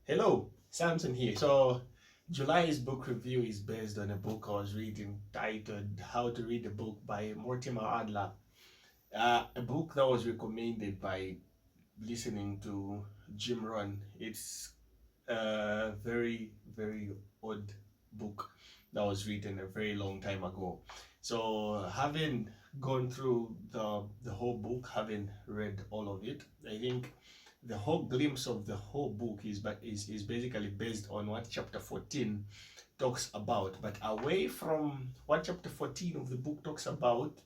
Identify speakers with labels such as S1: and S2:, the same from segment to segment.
S1: Hello, Samson here. So, July's book review is based on a book I was reading titled How to Read a Book by Mortimer Adler. A book that was recommended by listening to Jim Rohn. It's a very odd book that was written a very long time ago. So, having gone through the whole book, having read all of it, I think the whole glimpse of the whole book is basically based on what chapter 14 talks about. But away from what chapter 14 of the book talks about,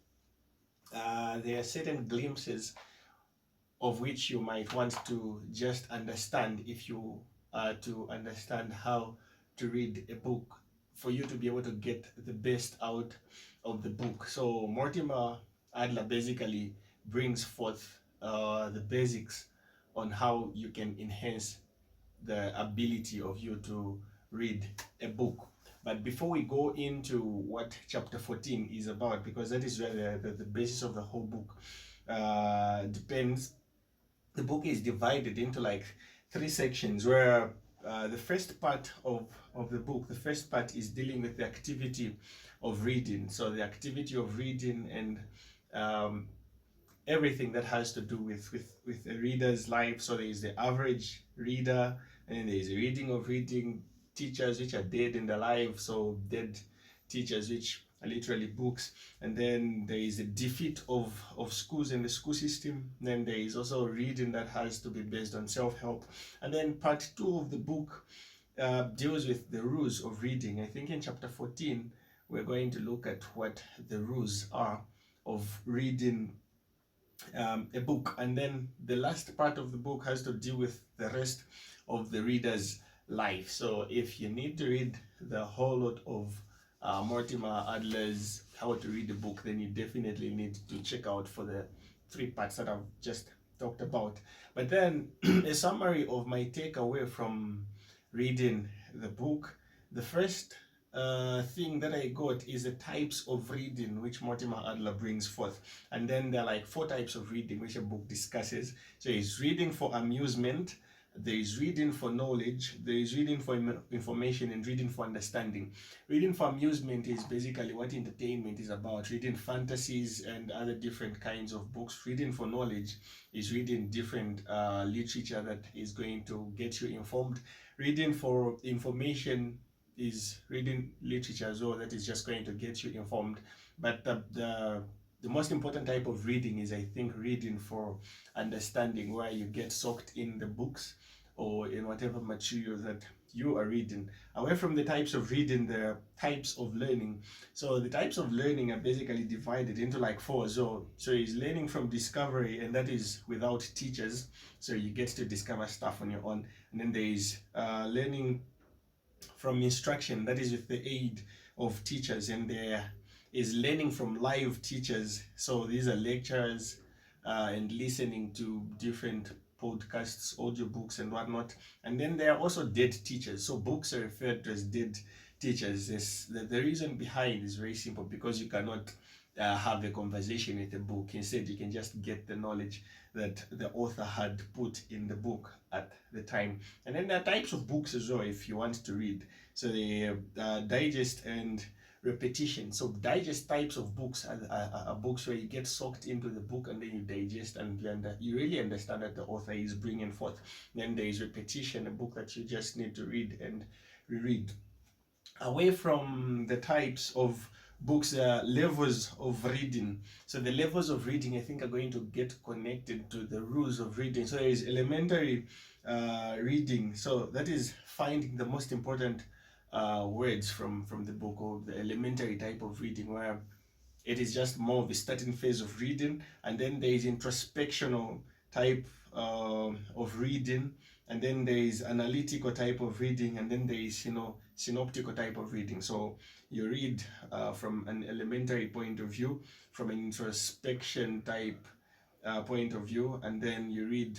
S1: there are certain glimpses of which you might want to just understand if you to understand how to read a book for you to be able to get the best out of the book. So Mortimer Adler basically brings forth the basics on how you can enhance the ability of you to read a book. But before we go into what chapter 14 is about, because that is where the basis of the whole book depends, the book is divided into like three sections where the first part of the book, the first part is dealing with the activity of reading. So the activity of reading and um, everything that has to do with a reader's life. So there is the average reader, and then there is a reading of reading, teachers which are dead in their life, so dead teachers which are literally books, and then there is a defeat of schools and the school system. Then there is also reading that has to be based on self-help, and then part two of the book deals with the rules of reading. I think in chapter 14 we're going to look at what the rules are of reading a book, and then the last part of the book has to deal with the rest of the reader's life. So if you need to read the whole lot of Mortimer Adler's How to Read a Book, then you definitely need to check out for the three parts that I've just talked about. But then a summary of my takeaway from reading the book. The first thing that I got is the types of reading which Mortimer Adler brings forth. And then there are like four types of reading which a book discusses. So it's reading for amusement, there is reading for knowledge, there is reading for information, and reading for understanding. Reading for amusement is basically what entertainment is about, reading fantasies and other different kinds of books. Reading for knowledge is reading different literature that is going to get you informed. Reading for information is reading literature as well that is just going to get you informed. But the most important type of reading is, I think, reading for understanding, where you get soaked in the books or in whatever material that you are reading. Away from the types of reading, there are types of learning. So the types of learning are basically divided into like four. So it's learning from discovery, and that is without teachers. So you get to discover stuff on your own. And then there is learning from instruction, that is with the aid of teachers, and there is learning from live teachers. So these are lectures and listening to different podcasts, audiobooks, and whatnot. And then there are also dead teachers. So books are referred to as dead teachers. The reason behind is very simple, because you cannot have a conversation with a book. Instead, you can just get the knowledge that the author had put in the book at the time. And then there are types of books as well if you want to read. So the digest and repetition. So digest types of books are books where you get soaked into the book and then you digest, and you really understand that the author is bringing forth. Then there is repetition, a book that you just need to read and reread. Away from the types of books, levels of reading. So the levels of reading, I think, are going to get connected to the rules of reading. So there is elementary reading. So that is finding the most important words from the book, or the elementary type of reading, where it is just more of a starting phase of reading. And then there is introspectional type of reading, and then there is analytical type of reading, and then there is synoptical type of reading. So you read from an elementary point of view, from an introspection type point of view, and then you read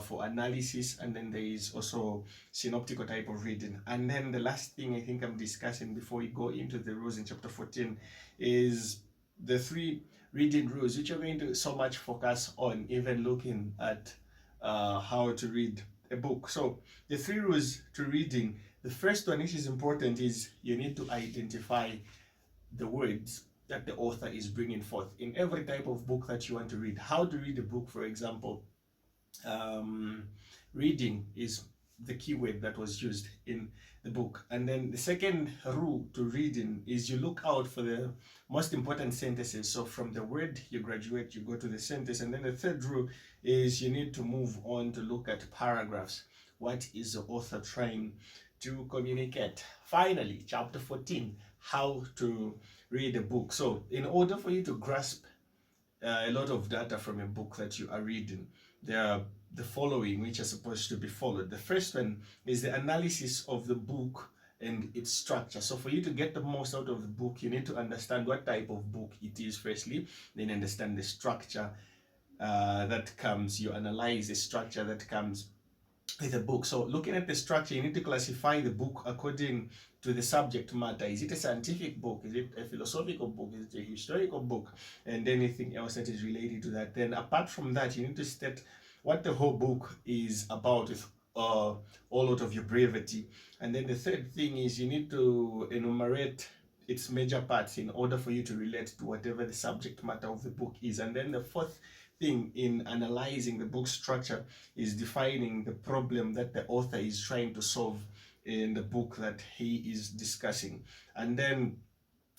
S1: for analysis, and then there is also synoptical type of reading. And then the last thing I think I'm discussing before we go into the rules in chapter 14 is the three reading rules, which are going to so much focus on, even looking at how to read a book. So the 3 rules to reading. The first one, which is important, is you need to identify the words that the author is bringing forth in every type of book that you want to read. How to read a book, for example, reading is the keyword that was used in the book. And then the second rule to reading is you look out for the most important sentences. So from the word you graduate, you go to the sentence. And then the third rule is you need to move on to look at paragraphs. What is the author trying to communicate? Finally, chapter 14, how to read a book. So in order for you to grasp a lot of data from a book that you are reading, there are the following which are supposed to be followed. The first one is the analysis of the book and its structure. So for you to get the most out of the book, you need to understand what type of book it is firstly, then understand the structure that comes. You analyze the structure that comes with a book. So looking at the structure, you need to classify the book according to the subject matter. Is it a scientific book? Is it a philosophical book? Is it a historical book? And anything else that is related to that. Then apart from that, you need to state what the whole book is about with all out of your brevity. And then the third thing is you need to enumerate its major parts in order for you to relate to whatever the subject matter of the book is. And then the fourth thing in analyzing the book structure is defining the problem that the author is trying to solve in the book that he is discussing. And then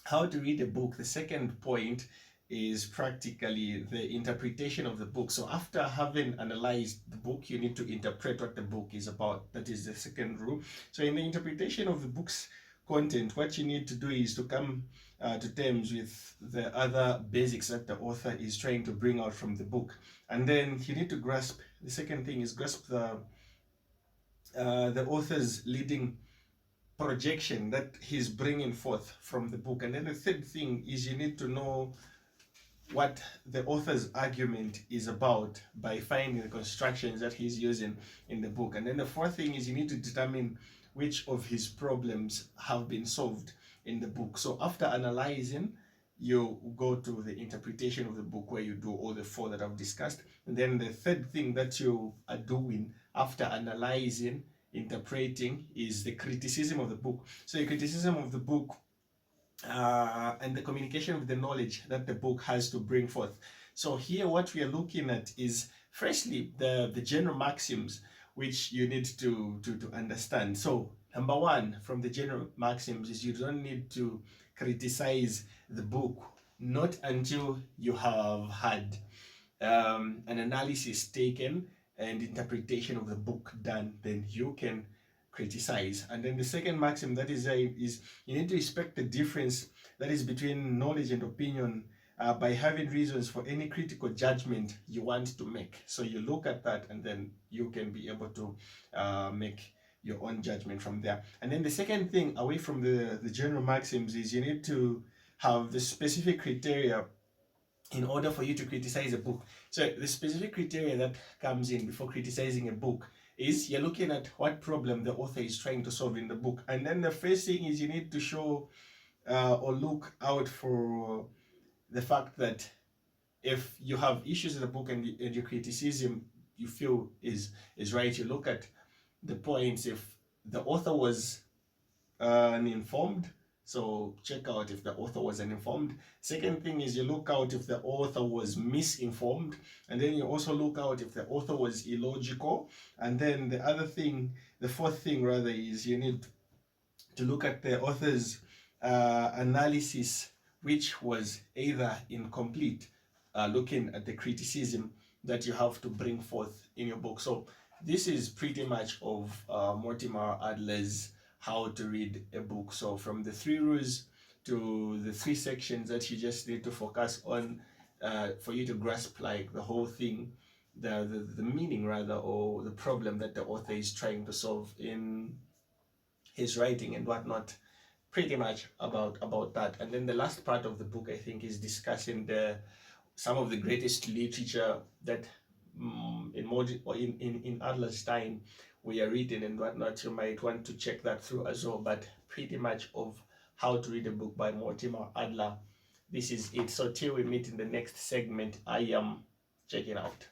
S1: how to read a book. The second point is practically the interpretation of the book. So after having analyzed the book, you need to interpret what the book is about. That is the second rule. So in the interpretation of the book's content, what you need to do is to come to terms with the other basics that the author is trying to bring out from the book. And then you need to grasp, the second thing is grasp the author's leading projection that he's bringing forth from the book. And then the third thing is you need to know what the author's argument is about by finding the constructions that he's using in the book. And then the fourth thing is you need to determine which of his problems have been solved in the book. So after analyzing, you go to the interpretation of the book where you do all the four that I've discussed. And then the third thing that you are doing after analyzing, interpreting, is the criticism of the book. So the criticism of the book and the communication of the knowledge that the book has to bring forth. So here what we are looking at is firstly the general maxims which you need to understand. So number one from the general maxims is you don't need to criticize the book not until you have had an analysis taken and interpretation of the book done, then you can criticize. And then the second maxim that is you need to respect the difference that is between knowledge and opinion by having reasons for any critical judgment you want to make. So you look at that and then you can be able to make your own judgment from there. And then the second thing away from the general maxims is you need to have the specific criteria in order for you to criticize a book. So the specific criteria that comes in before criticizing a book is you're looking at what problem the author is trying to solve in the book. And then the first thing is you need to show or look out for the fact that if you have issues in the book and your criticism you feel is right, you look at the points. If the author was uninformed, so check out if the author was uninformed. Second thing is you look out if the author was misinformed, and then you also look out if the author was illogical. And then the fourth thing rather, is you need to look at the author's analysis, which was either incomplete, looking at the criticism that you have to bring forth in your book. So this is pretty much of Mortimer Adler's how to read a book. So from the 3 rules to the 3 sections that you just need to focus on for you to grasp like the whole thing, the meaning rather, or the problem that the author is trying to solve in his writing and whatnot. Pretty much about that. And then the last part of the book, I think, is discussing some of the greatest literature that in Adler's time we are reading and whatnot. You might want to check that through as well. But pretty much of how to read a book by Mortimer Adler, this is it. So till we meet in the next segment, I am checking out.